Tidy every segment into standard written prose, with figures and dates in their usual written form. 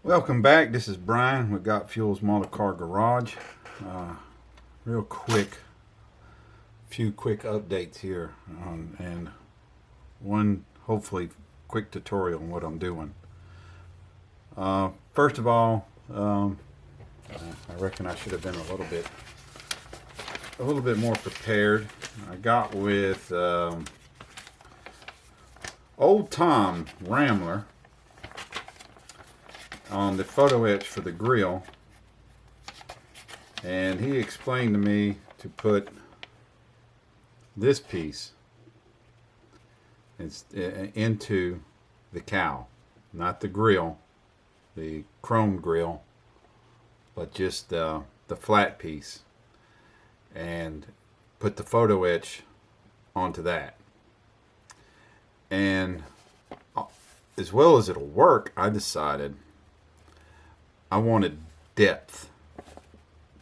Welcome back. This is Brian with Got Fuel's Motor Car Garage. Uh, Real quick, few quick updates here, and one hopefully quick tutorial on what I'm doing. First of all, I reckon I should have been a little bit more prepared. I got with Old Tom Ramler on the photo etch for the grill, and he explained to me to put this piece into the cowl, not the grill, the chrome grill, but just the flat piece, and put the photo etch onto that. And as well as it'll work, I decided I wanted depth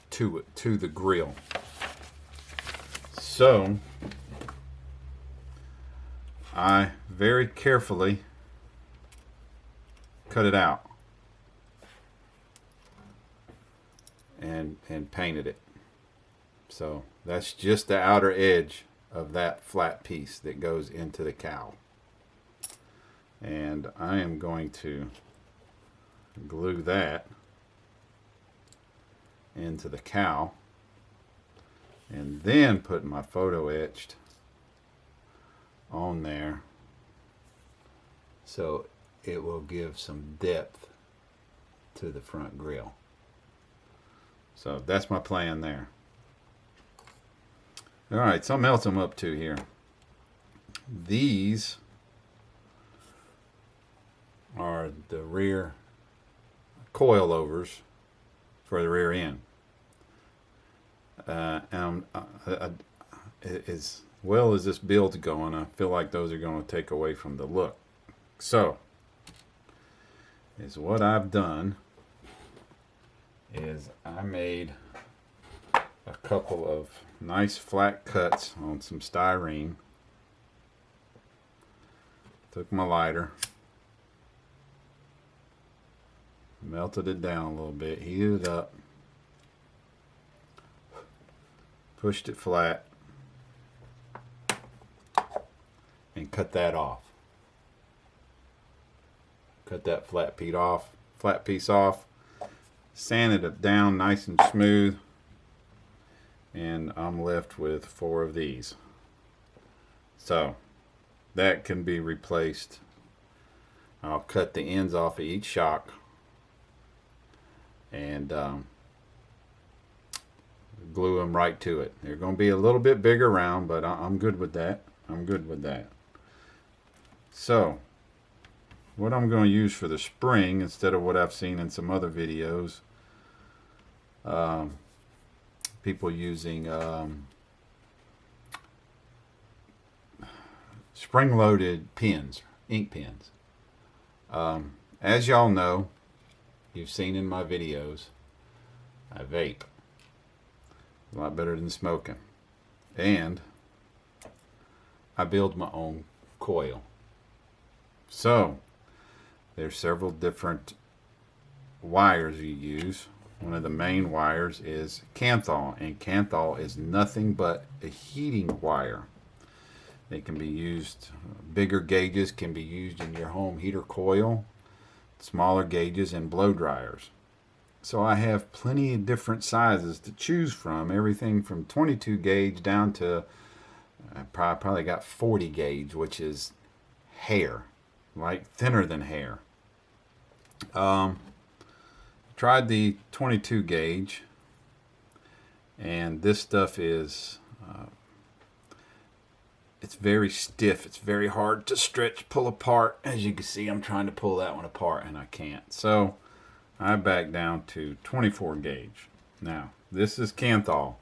to it, to the grill. So I very carefully cut it out and painted it. So that's just the outer edge of that flat piece that goes into the cowl. And I am going to glue that into the cowl, and then put my photo etched on there so it will give some depth to the front grille. So that's my plan there. Alright, something else I'm up to here. These are the rear coilovers for the rear end. As well as this build's going, I feel like those are going to take away from the look. So, what I've done is I made a couple of nice flat cuts on some styrene. Took my lighter, melted it down a little bit, heated it up, pushed it flat, and cut that off. Cut that flat piece off, sanded it down nice and smooth, and I'm left with 4 of these. So that can be replaced. I'll cut the ends off of each shock and glue them right to it. They're going to be a little bit bigger round, but I'm good with that. So what I'm going to use for the spring, instead of what I've seen in some other videos, people using spring-loaded pens, ink pens. As y'all know, you've seen in my videos, I vape. A lot better than smoking. And I build my own coil. So there's several different wires you use. One of the main wires is Kanthal, and Kanthal is nothing but a heating wire. They can be used, bigger gauges can be used in your home heater coil, smaller gauges in blow dryers. So I have plenty of different sizes to choose from, everything from 22 gauge down to I probably got 40 gauge, which is hair, like thinner than hair. Tried the 22 gauge, and this stuff is it's very stiff. It's very hard to stretch, pull apart. As you can see, I'm trying to pull that one apart and I can't. So I back down to 24 gauge. Now, this is Kanthal.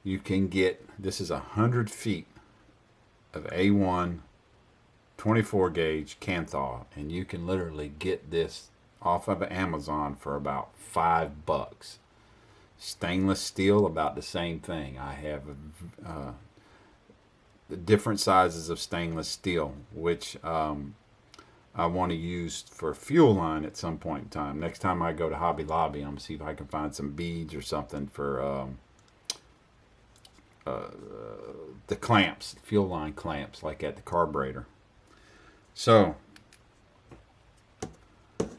You can get, this is 100 feet of A1 24 gauge Kanthal, and you can literally get this off of Amazon for about $5. Stainless steel, about the same thing. I have different sizes of stainless steel, which I want to use for fuel line at some point in time. Next time I go to Hobby Lobby, I'm going to see if I can find some beads or something for the clamps, fuel line clamps, like at the carburetor. So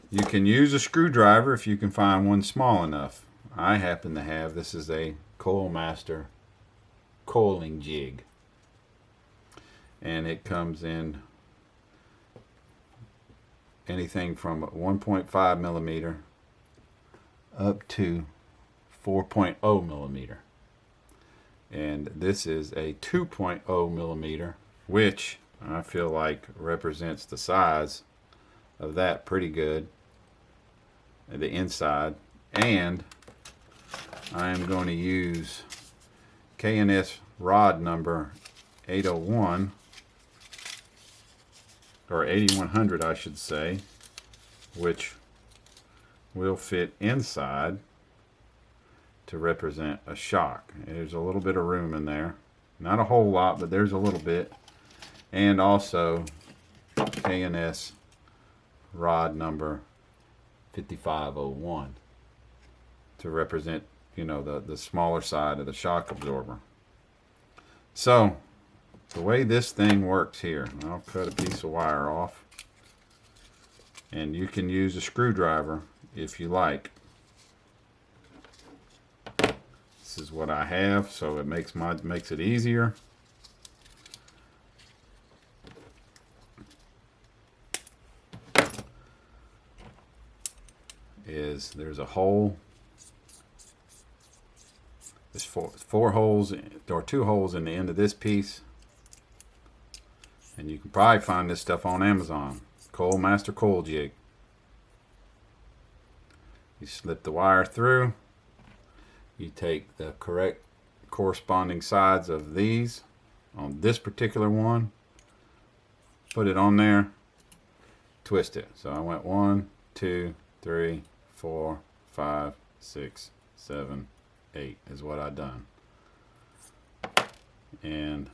you can use a screwdriver if you can find one small enough. I happen to have, this is a Coil Master coiling jig, and it comes in anything from 1.5 millimeter up to 4.0 millimeter, and this is a 2.0 millimeter, which I feel like represents the size of that pretty good, the inside. And I am going to use K&S rod number 801, or 8100 I should say, which will fit inside to represent a shock. There's a little bit of room in there, not a whole lot, but there's a little bit. And also K&S rod number 5501 to represent, you know, the smaller side of the shock absorber. So the way this thing works here, I'll cut a piece of wire off, and you can use a screwdriver if you like. This is what I have, so it makes it easier. There's a hole. There's four holes, or 2 holes in the end of this piece. And you can probably find this stuff on Amazon. Coil Master coil jig. You slip the wire through. You take the correct corresponding sides of these on this particular one. Put it on there. Twist it. So I went 1, 2, 3, 4, 5, 6, 7, 8 is what I done. And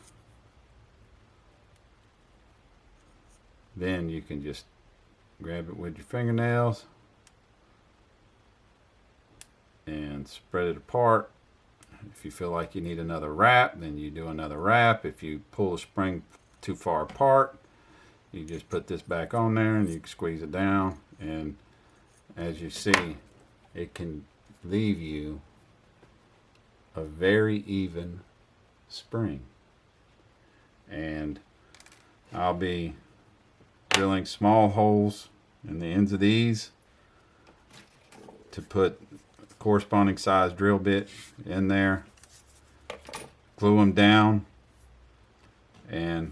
then you can just grab it with your fingernails and spread it apart. If you feel like you need another wrap, then you do another wrap. If you pull the spring too far apart, you just put this back on there and you can squeeze it down, and as you see, it can leave you a very even spring. And I'll be drilling small holes in the ends of these to put corresponding size drill bit in there, glue them down, and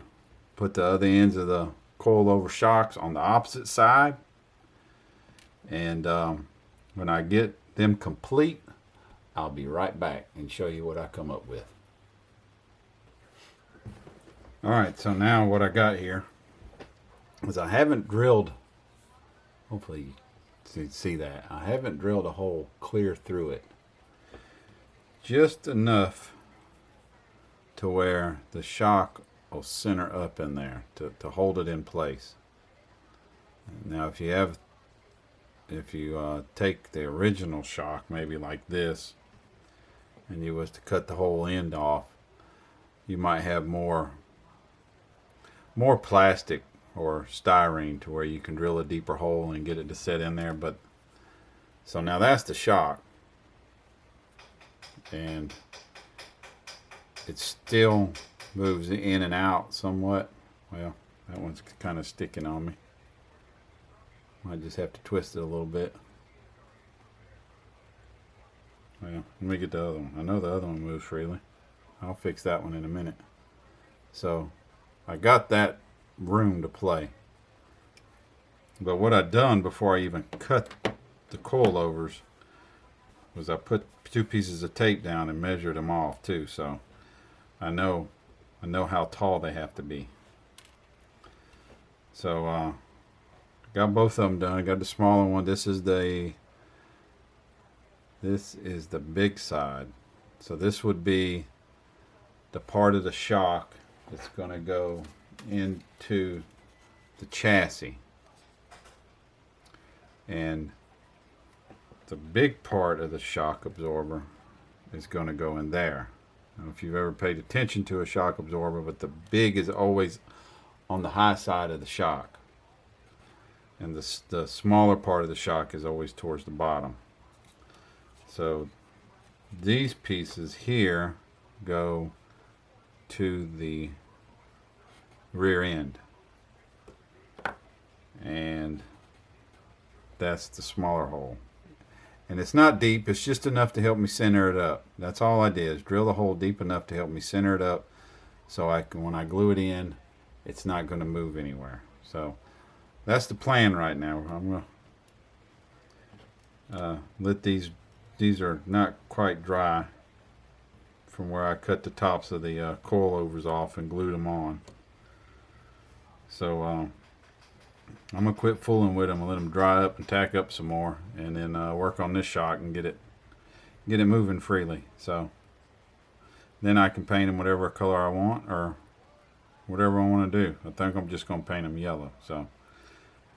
put the other ends of the coil over shocks on the opposite side. And when I get them complete, I'll be right back and show you what I come up with. Alright, so now what I got here is I haven't drilled, hopefully you see that, I haven't drilled a hole clear through it. Just enough to where the shock will center up in there to hold it in place. Now if you take the original shock, maybe like this, and you was to cut the whole end off, you might have more plastic or styrene to where you can drill a deeper hole and get it to set in there. But so now that's the shock, and it still moves in and out somewhat. Well, that one's kind of sticking on me. Might just have to twist it a little bit. Well, let me get the other one. I know the other one moves freely. I'll fix that one in a minute. So I got that room to play. But what I done before I even cut the coilovers was I put 2 pieces of tape down and measured them off too. So I know how tall they have to be. So got both of them done. I got the smaller one. This is the big side. So this would be the part of the shock that's going to go into the chassis. And the big part of the shock absorber is going to go in there. I don't know if you've ever paid attention to a shock absorber, but the big is always on the high side of the shock, and the smaller part of the shock is always towards the bottom. So these pieces here go to the rear end, and that's the smaller hole. And it's not deep, it's just enough to help me center it up. That's all I did, is drill the hole deep enough to help me center it up, so I can, when I glue it in, it's not going to move anywhere. So that's the plan right now. I'm going to let these are not quite dry from where I cut the tops of the coilovers off and glued them on. So I'm going to quit fooling with them and let them dry up and tack up some more, and then work on this shock and get it moving freely. So then I can paint them whatever color I want, or whatever I want to do. I think I'm just going to paint them yellow. So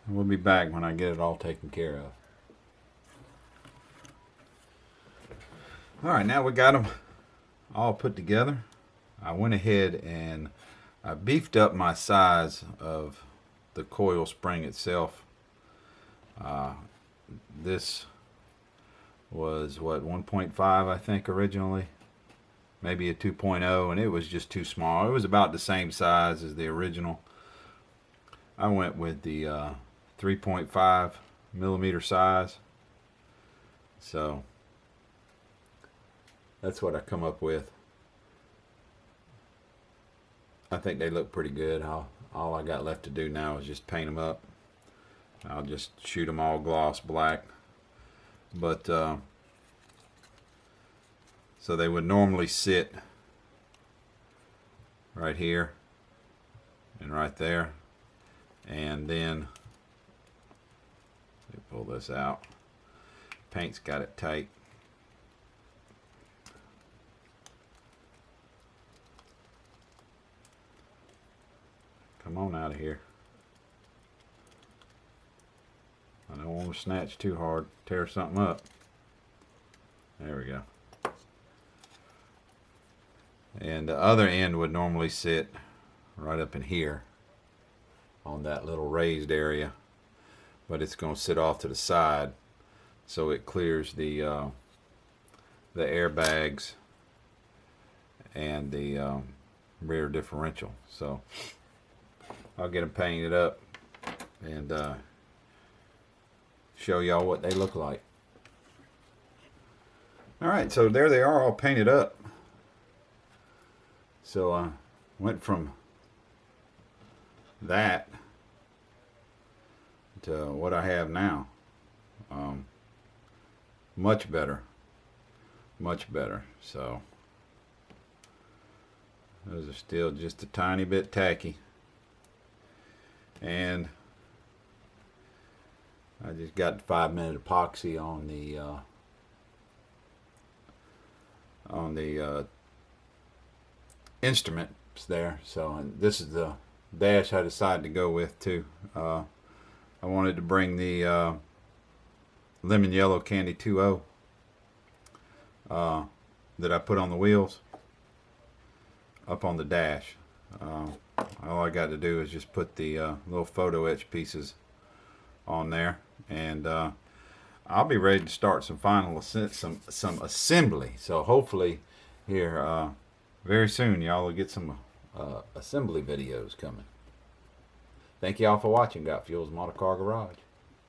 we'll be back when I get it all taken care of. Alright, now we got them all put together. I went ahead and I beefed up my size of the coil spring itself. This was what, 1.5 I think originally, maybe a 2.0, and it was just too small. It was about the same size as the original. I went with the 3.5 millimeter size, so that's what I come up with. I think they look pretty good. All I got left to do now is just paint them up. I'll just shoot them all gloss black. But so they would normally sit right here and right there, and then let me pull this out. Paint's got it tight. Come on out of here. I don't want to snatch too hard, tear something up. There we go. And the other end would normally sit right up in here on that little raised area, but it's going to sit off to the side so it clears the airbags and the rear differential. So I'll get them painted up and show y'all what they look like. Alright, so there they are all painted up. So I went from that to what I have now. Much better. Much better. So those are still just a tiny bit tacky. And I just got the 5-minute epoxy on the instruments there. So, and this is the dash I decided to go with too. I wanted to bring the lemon yellow candy 2.0 that I put on the wheels up on the dash. All I got to do is just put the little photo etch pieces on there, and I'll be ready to start some some assembly. So hopefully here very soon y'all will get some assembly videos coming. Thank y'all for watching. Got Fuels Motor Car Garage.